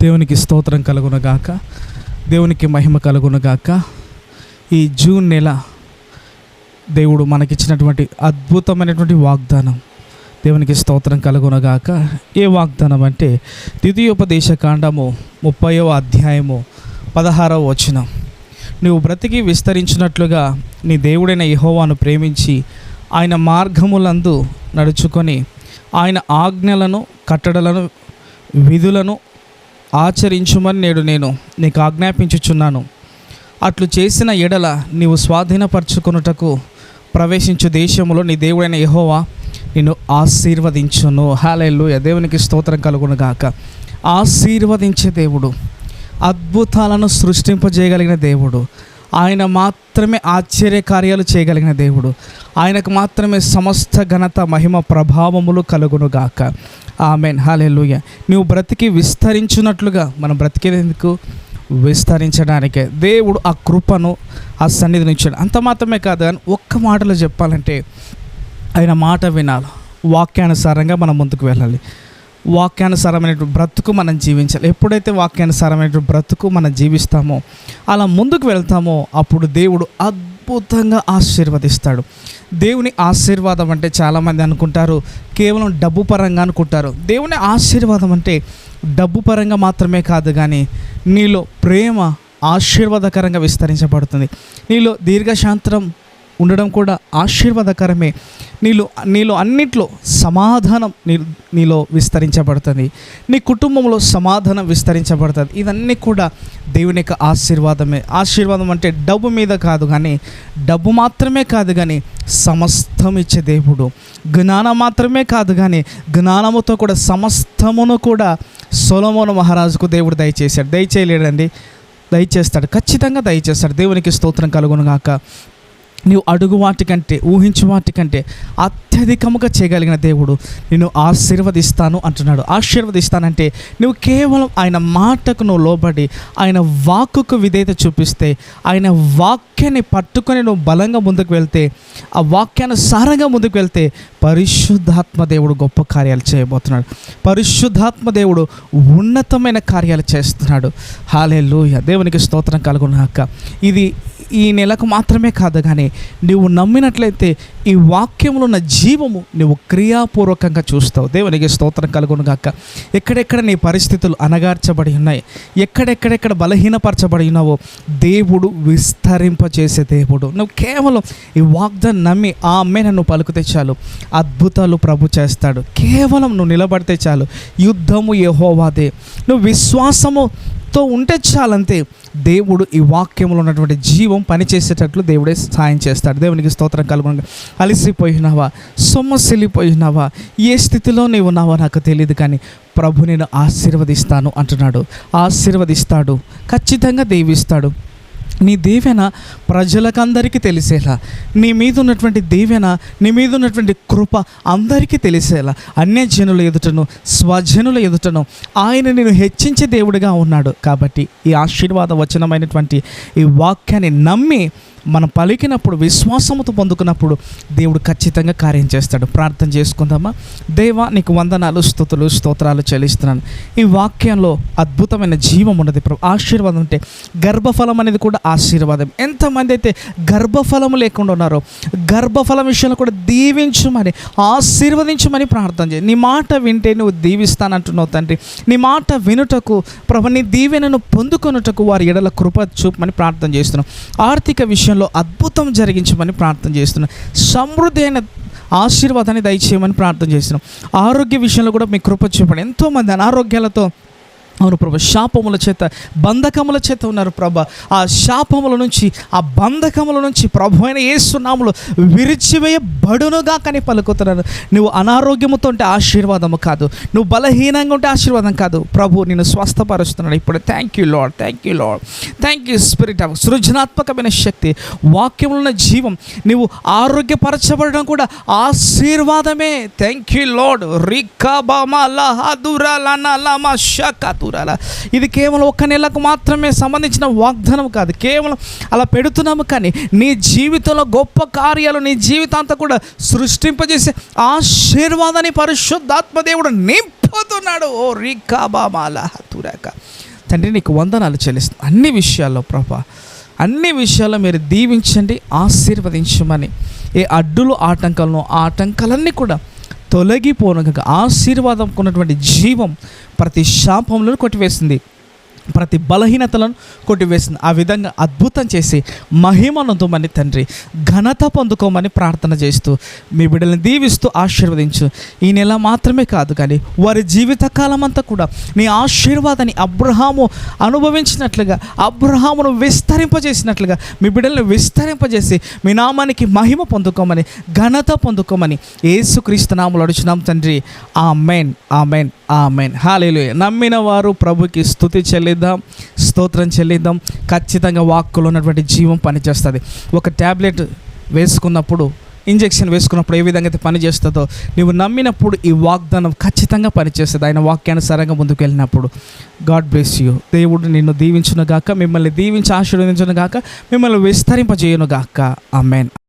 దేవునికి స్తోత్రం కలుగునగాక, దేవునికి మహిమ కలుగునగాక. ఈ జూన్ నెల దేవుడు మనకిచ్చినటువంటి అద్భుతమైనటువంటి వాగ్దానం, దేవునికి స్తోత్రం కలుగునగాక. ఏ వాగ్దానం అంటే ద్వితీయోపదేశ కాండము 30వ అధ్యాయము 16వ వచనం. నువ్వు బ్రతికి విస్తరించినట్లుగా నీ దేవుడైన యెహోవాను ప్రేమించి ఆయన మార్గములందు నడుచుకొని ఆయన ఆజ్ఞలను, కట్టడలను, విధులను ఆచరించుమని నేను నీకు ఆజ్ఞాపించుచున్నాను. అట్లు చేసిన ఎడల నీవు స్వాధీనపరచుకొనుటకు ప్రవేశించు దేశంలో నీ దేవుడైన యెహోవా నిన్ను ఆశీర్వదించును. హల్లెలూయా, దేవునికి స్తోత్రం కలుగునుగాక. ఆశీర్వదించే దేవుడు, అద్భుతాలను సృష్టింపజేయగలిగిన దేవుడు, ఆయన మాత్రమే ఆశ్చర్య కార్యాలు చేయగలిగిన దేవుడు, ఆయనకు మాత్రమే సమస్త ఘనత, మహిమ, ప్రభావములు కలుగునుగాక. ఆమేన్, హల్లెలూయా. నువ్వు బ్రతికి విస్తరించున్నట్లుగా, మనం బ్రతికేందుకు విస్తరించడానికే దేవుడు ఆ కృపను, ఆ సన్నిధిని ఇచ్చాడు. అంత మాత్రమే కాదు, కానీ ఒక్క మాటలో చెప్పాలంటే ఆయన మాట వినాలి, వాక్యానుసారంగా మనం ముందుకు వెళ్ళాలి, వాక్యానుసారమైనటువంటి బ్రతుకు మనం జీవించాలి. ఎప్పుడైతే వాక్యానుసారమైనటువంటి బ్రతుకు మనం జీవిస్తామో, అలా ముందుకు వెళ్తామో, అప్పుడు దేవుడు అద్భుతంగా ఆశీర్వదిస్తాడు. దేవుని ఆశీర్వాదం అంటే చాలామంది అనుకుంటారు కేవలం డబ్బు పరంగా అనుకుంటారు. దేవుని ఆశీర్వాదం అంటే డబ్బు పరంగా మాత్రమే కాదు, కానీ నీలో ప్రేమ ఆశీర్వాదకరంగా విస్తరించబడుతుంది. నీలో దీర్ఘశాంతం ఉండడం కూడా ఆశీర్వాదకరమే. నీలో అన్నిట్లో సమాధానం నీలో విస్తరించబడుతుంది. నీ కుటుంబంలో సమాధానం విస్తరించబడుతుంది. ఇవన్నీ కూడా దేవుని యొక్క ఆశీర్వాదమే. ఆశీర్వాదం అంటే డబ్బు మీద కాదు, కానీ డబ్బు మాత్రమే కాదు, కానీ సమస్తం ఇచ్చే దేవుడు. జ్ఞానం మాత్రమే కాదు, కానీ జ్ఞానముతో కూడా సమస్తమును కూడా సొలొమోను మహారాజుకు దేవుడు దయచేశాడు. దయచేయలేడండి, దయచేస్తాడు, ఖచ్చితంగా దయచేస్తాడు. దేవునికి స్తోత్రం కలుగునుగాక. నీవు అడుగు వాటికంటే, ఊహించు వాటికంటే అత్యధికముగా చేయగలిగిన దేవుడు నిన్ను ఆశీర్వదిస్తాను అంటున్నాడు. ఆశీర్వదిస్తానంటే నువ్వు కేవలం ఆయన మాటకు నువ్వు లోబడి, ఆయన వాక్కుకు విధేయత చూపిస్తే, ఆయన వాక్యాన్ని పట్టుకొని నువ్వు బలంగా ముందుకు వెళ్తే, ఆ వాక్యానుసారంగా ముందుకు వెళ్తే పరిశుద్ధాత్మ దేవుడు గొప్ప కార్యాలు చేయబోతున్నాడు. పరిశుద్ధాత్మ దేవుడు ఉన్నతమైన కార్యాలు చేస్తున్నాడు. హల్లెలూయా, దేవునికి స్తోత్రం కలుగునాక. ఇది ఈ నెలకు మాత్రమే కాదు, కానీ నువ్వు నమ్మినట్లయితే ఈ వాక్యంలో ఉన్న జీవము నువ్వు క్రియాపూర్వకంగా చూస్తావు. దేవునికి స్తోత్రం కలుగునుగాక. ఎక్కడెక్కడ నీ పరిస్థితులు అనగార్చబడి ఉన్నాయి, ఎక్కడెక్కడెక్కడ బలహీనపరచబడి ఉన్నావో దేవుడు విస్తరింపచేసే దేవుడు. నువ్వు కేవలం ఈ వాగ్దాన్ని నమ్మి ఆమేన్ నువ్వు పలుకుతే చాలు, అద్భుతాలు ప్రభు చేస్తాడు. కేవలం నువ్వు నిలబడితే చాలు. యుద్ధము యెహోవాదే. నువ్వు విశ్వాసముతో ఉంటే చాలంతే, దేవుడు ఈ వాక్యంలో ఉన్నటువంటి జీవం పనిచేసేటట్లు దేవుడే సహాయం చేస్తాడు. దేవునికి స్తోత్రం కలుగును. అలసిపోయినావా, సొమ్మసిల్లిపోయినావా, ఏ స్థితిలో నీవు ఉన్నావో నాకు తెలియదు, కానీ ప్రభు నేను ఆశీర్వదిస్తాను అంటున్నాడు. ఆశీర్వదిస్తాడు, ఖచ్చితంగా దీవిస్తాడు. నీ దీవెన ప్రజలకందరికీ తెలిసేలా, నీ మీద ఉన్నటువంటి దీవెన, నీ మీద ఉన్నటువంటి కృప అందరికీ తెలిసేలా, అన్యజనుల ఎదుటను స్వజనుల ఎదుటను ఆయన నేను హెచ్చించే దేవుడిగా ఉన్నాడు. కాబట్టి ఈ ఆశీర్వాద వచనమైనటువంటి ఈ వాక్యాన్ని నమ్మి మనం పలికినప్పుడు, విశ్వాసముతో పొందుకున్నప్పుడు దేవుడు ఖచ్చితంగా కార్యం చేస్తాడు. ప్రార్థన చేసుకుందామా. దేవా, నీకు వందనాలు, స్తుతులు, స్తోత్రాలు చెల్లిస్తున్నాను. ఈ వాక్యంలో అద్భుతమైన జీవం ఉన్నది ప్రభు. ఆశీర్వాదం అంటే గర్భఫలం అనేది కూడా ఆశీర్వాదం. ఎంతమంది అయితే గర్భఫలం లేకుండా ఉన్నారో, గర్భఫలం విషయంలో కూడా దీవించుమని, ఆశీర్వదించుమని ప్రార్థన చేయి. నీ మాట వింటే నువ్వు దీవిస్తానంటున్నావు తండ్రి. నీ మాట వినుటకు ప్రభు, నీ దీవెనను పొందుకొనుటకు వారి ఎడల కృప చూపమని ప్రార్థన చేస్తున్నాం. ఆర్థిక విషయంలో అద్భుతం జరిగించమని ప్రార్థన చేస్తున్నాం. సమృద్ధి అయిన ఆశీర్వాదాన్ని దయచేయమని ప్రార్థన చేస్తున్నాం. ఆరోగ్య విషయంలో కూడా మీ కృప చూపండి. ఎంతోమంది అనారోగ్యాలతో, అవును ప్రభు, శాపముల చేత, బంధకముల చేత ఉన్నారు ప్రభు. ఆ శాపముల నుంచి, ఆ బంధకముల నుంచి ప్రభు అయిన యేసు నామములో విరిచివేయబడునుగా కానీ పలుకుతున్నాను. నువ్వు అనారోగ్యముతో ఉంటే ఆశీర్వాదము కాదు, నువ్వు బలహీనంగా ఉంటే ఆశీర్వాదం కాదు. ప్రభు నిన్ను స్వస్థపరుస్తున్నాడు ఇప్పుడు. Thank you Lord, thank you Lord, thank you spirit of సృజనాత్మకమైన శక్తి, వాక్యములో ఉన్న జీవం, నువ్వు ఆరోగ్యపరచబడడం కూడా ఆశీర్వాదమే. Thank you Lord. రికాబామా లహదురా లనా లమా షకతు తూరాల. ఇది కేవలం 1 నెలకు మాత్రమే సంబంధించిన వాగ్దానం కాదు, కేవలం అలా పెడుతున్నాము, కానీ నీ జీవితంలో గొప్ప కార్యాలు నీ జీవితాంతా కూడా సృష్టింపజేసే ఆశీర్వాదాన్ని పరిశుద్ధాత్మ దేవుడు నింపుతున్నాడు. ఓ రికాబామాల తురాక. తండ్రి నీకు వందనాలు చెల్లిస్తాను. అన్ని విషయాల్లో ప్రభా, అన్ని విషయాల్లో మీరు దీవించండి, ఆశీర్వదించమని. ఏ అడ్డులు ఆటంకాలన్నీ కూడా తొలగిపోనగా ఆశీర్వాదం ఉన్నటువంటి జీవం ప్రతి శాపంలో కొట్టివేసింది, ప్రతి బలహీనతలను కొట్టివేసింది. ఆ విధంగా అద్భుతం చేసి మహిమనందుమని తండ్రి ఘనత పొందుకోమని ప్రార్థన చేస్తూ మీ బిడ్డలను దీవిస్తూ ఆశీర్వదించు. ఈ నెల మాత్రమే కాదు కానీ వారి జీవితకాలం అంతా కూడా నీ ఆశీర్వాదాన్ని అబ్రహాము అనుభవించినట్లుగా, అబ్రహామును విస్తరింపజేసినట్లుగా మీ బిడ్డలను విస్తరింపజేసి మీ నామానికి మహిమ పొందుకోమని, ఘనత పొందుకోమని యేసుక్రీస్తు నామములో అడుగుచున్నాం తండ్రి. ఆమేన్, ఆమేన్, ఆమేన్. హల్లెలూయా. నమ్మిన వారు ప్రభుకి స్తుతి చెల్లిద్దాం, స్తోత్రం చెల్లిద్దాం. ఖచ్చితంగా వాక్కులో ఉన్నటువంటి జీవం పనిచేస్తుంది. ఒక ట్యాబ్లెట్ వేసుకున్నప్పుడు, ఇంజెక్షన్ వేసుకున్నప్పుడు ఏ విధంగా అయితే పనిచేస్తుందో, నువ్వు నమ్మినప్పుడు ఈ వాగ్దానం ఖచ్చితంగా పనిచేస్తుంది. ఆయన వాక్యానుసారంగా ముందుకు వెళ్ళినప్పుడు. God bless you. దేవుడు నిన్ను దీవించును గాక, మిమ్మల్ని దీవించి ఆశీర్వదించును గాక, మిమ్మల్ని విస్తరింపజేయును గాక. ఆమేన్.